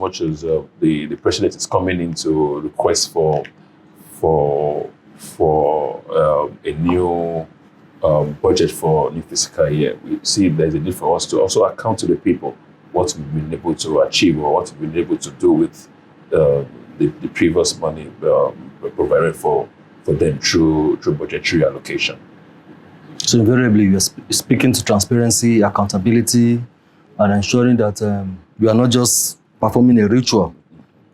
much as the president is coming in to request for a new budget for new fiscal year, we see there's a need for us to also account to the people what we've been able to achieve or what we've been able to do with the previous money provided for them through budgetary allocation. So invariably, you're speaking to transparency, accountability, and ensuring that we are not just performing a ritual,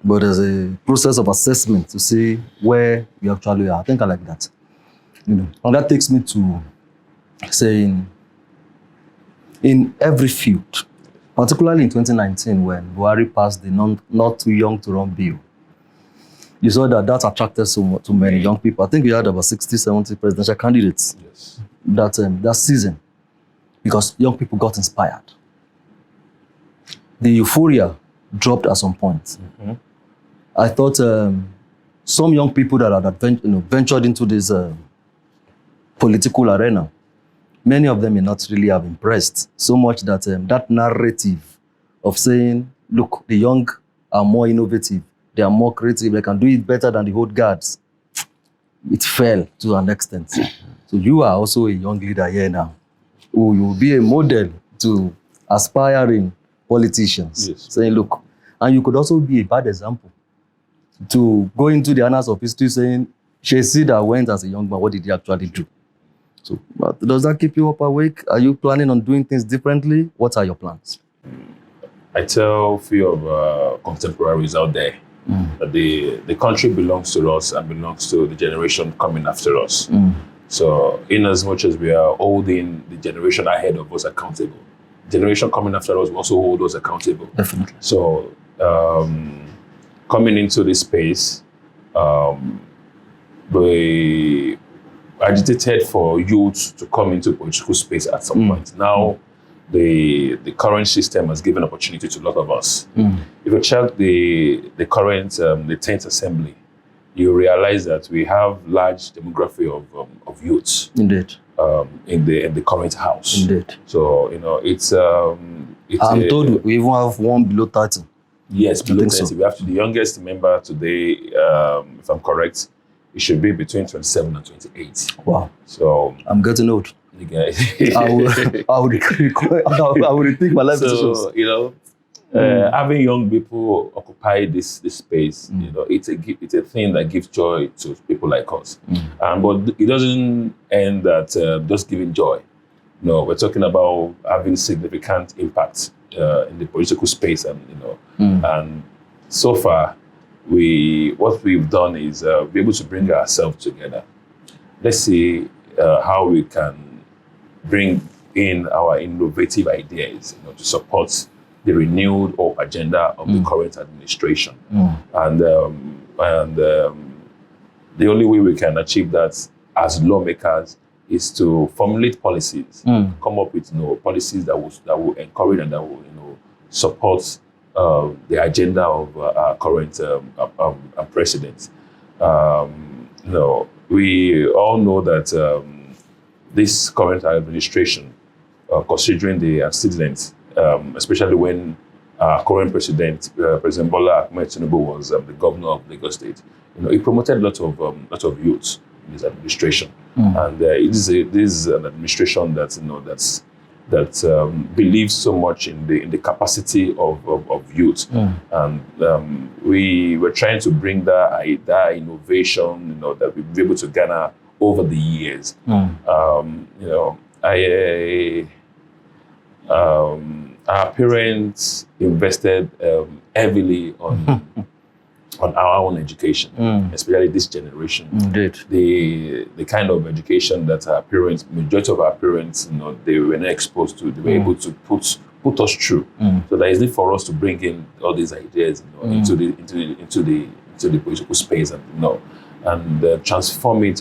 but there's a process of assessment to see where we actually are. I think I like that. And that takes me to saying, in every field, particularly in 2019 when Buhari passed the not too young to run bill, you saw that attracted so many young people. I think we had about 60, 70 presidential candidates that season because young people got inspired. The euphoria dropped at some point. Mm-hmm. I thought some young people that had ventured into this political arena, many of them may not really have impressed so much that that narrative of saying, look, the young are more innovative, they are more creative, they can do it better than the old guards. It fell to an extent. So you are also a young leader here now, who will be a model to aspiring politicians, saying, look, and you could also be a bad example to go into the annals of history saying, Shesi that went as a young man, what did he actually do? So does that keep you up awake? Are you planning on doing things differently? What are your plans? I tell a few of contemporaries out there that the country belongs to us and belongs to the generation coming after us. So in as much as we are holding the generation ahead of us accountable, the generation coming after us will also hold us accountable. Definitely. So coming into this space, we agitated for youth to come into political space at some point. Now, the current system has given opportunity to a lot of us. If you check the current, the 10th Assembly, you realize that we have large demography of youths. Indeed. In the current house. Indeed. So, it's I'm told we even have one below 30. Yes, below 30. So. We have the youngest member today, if I'm correct, it should be between 27 and 28. Wow. So I'm getting old. The guy. I would rethink my life decisions. So, having young people occupy this space, it's a thing that gives joy to people like us. But it doesn't end at just giving joy. No, we're talking about having significant impact in the political space, and so far, what we've done is be able to bring ourselves together. Let's see how we can bring in our innovative ideas, to support the renewed agenda of the current administration. And the only way we can achieve that as lawmakers is to formulate policies, come up with policies that will encourage and that will support the agenda of our current president. We all know that this current administration, considering the antecedents, especially when our current president, President Bola Ahmed Tinubu, was the governor of Lagos State, he promoted a lot of youths in his administration, and this is an administration that believes so much in the capacity of youth, and we were trying to bring that innovation, that we've been able to garner over the years. Our parents invested heavily on our own education, especially this generation. Indeed. The kind of education that our parents, majority of our parents, they were not exposed to, they were able to put us through. So there is need for us to bring in all these ideas, into the political space, and transform it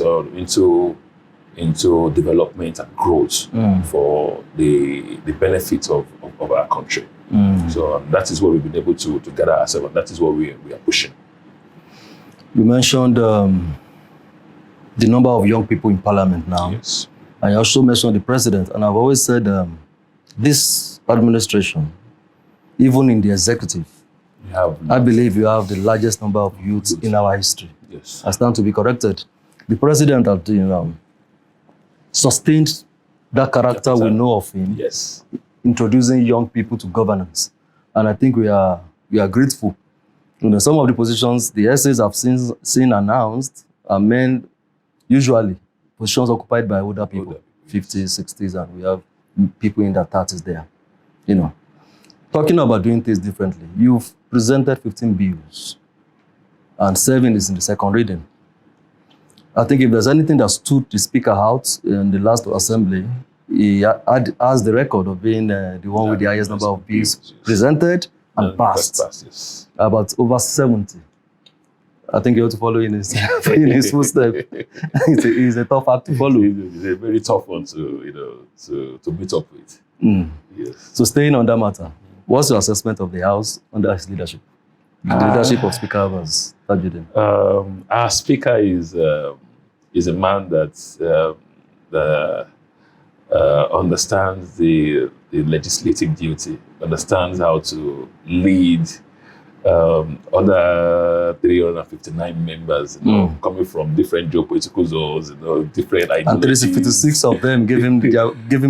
into development and growth for the benefit of our country. So that is what we've been able to gather ourselves, and that is what we are pushing. You mentioned the number of young people in parliament now. Yes. And you also mentioned the president. And I've always said this administration, even in the executive, I believe you have the largest number of youths in our history. Yes. I stand to be corrected. The president has sustained that character we know of him, Yes. introducing young people to governance. And I think we are grateful. Some of the positions the essays have seen announced are men, usually positions occupied by older people, 50s, 60s, and we have people in their 30s there. Talking about doing things differently, you've presented 15 bills, and 7 is in the second reading. I think if there's anything that stood the speaker out in the last assembly, he has the record of being the one with the highest number of bills presented and passed. Yes. About over 70. I think you have to follow in his footsteps. It's a tough act to follow. It's a very tough one to meet up with. Yes. So staying on that matter, what's your assessment of the House under his leadership? The leadership of Speaker Abbas Tajudeen. Our speaker is a man that understands the legislative duty, understands how to lead other 359 members, coming from different geopolitical zones, different ideologies. And 356 of them give him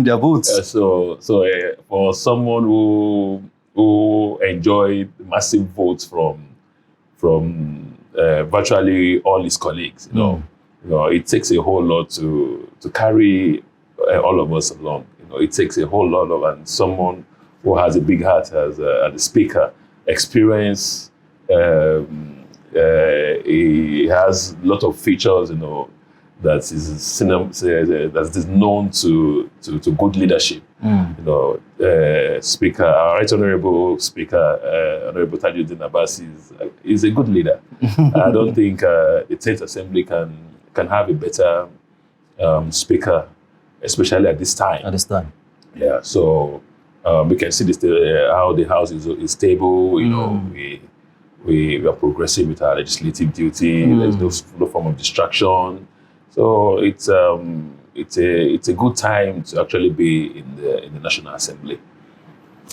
their votes. So for someone who enjoyed massive votes from virtually all his colleagues, it takes a whole lot to carry all of us along. It takes a whole lot of, and someone who has a big heart as a speaker, experience. He has a lot of features, that is known to good leadership. Speaker, our Right Honorable Speaker, Honorable Tajudeen Abbas is a good leader. I don't think the 10th Assembly can have a better speaker, especially at this time. At this time. Yeah, so we can see how the House is stable. We are progressing with our legislative duty. There's no form of distraction. So it's a good time to actually be in the National Assembly.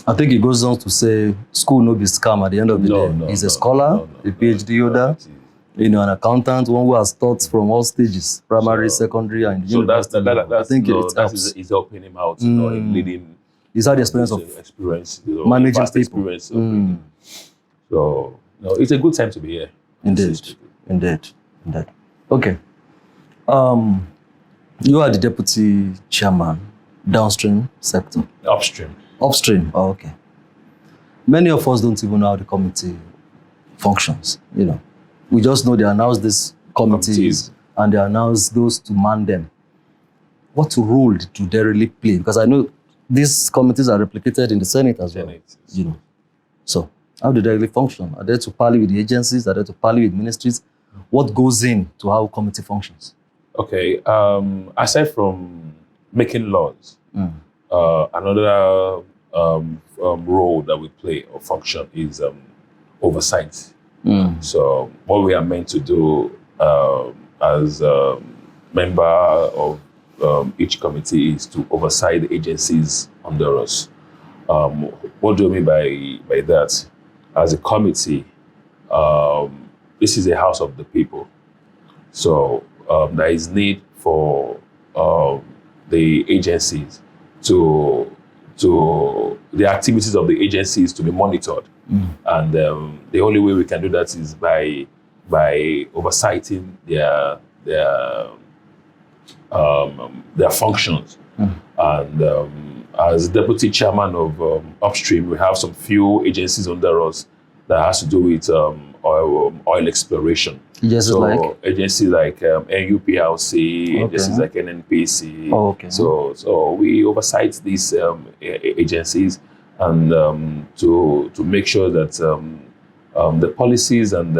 I think it goes on to say, school no be scam at the end of the day. He's a scholar, a PhD holder, an accountant, one who has taught from all stages, primary, secondary, and university. I think it's helping him out, in leading. He's had the experience of managing people. So it's a good time to be here. Indeed. Okay. You are the deputy chairman, downstream sector. Upstream. Oh, okay. Many of us don't even know how the committee functions. We just know they announce these committees and they announce those to man them. What role do they really play? Because I know these committees are replicated in the Senate as well. So how do they really function? Are they to parley with the agencies? Are they to parley with ministries? What goes into how a committee functions? Okay. Aside from making laws, another role that we play or function is oversight. So what we are meant to do as a member of each committee is to oversight the agencies under us. What do I mean by that? As a committee, this is a house of the people. So there is need for the agencies to the activities of the agencies to be monitored. And the only way we can do that is by oversighting their functions. And as deputy chairman of Upstream, we have some few agencies under us that has to do with oil exploration. Agencies like NUPLC, agencies like NNPC. Oh, okay. So we oversight these agencies and to make sure that the policies and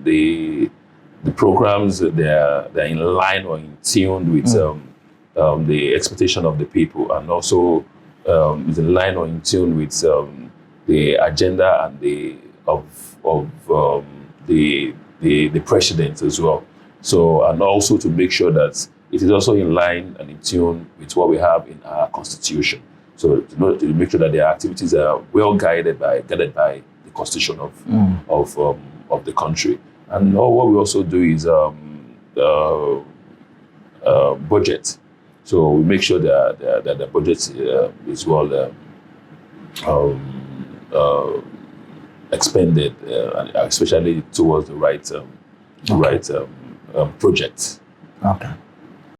the programs they're in line or in tune with the expectation of the people, and also is in line or in tune with the agenda and the president as well. So, and also to make sure that it is also in line and in tune with what we have in our constitution. So to make sure that their activities are well guided by the constitution of the country. And what we also do is budget. So we make sure that the budget is well expended, especially towards the right projects. Okay.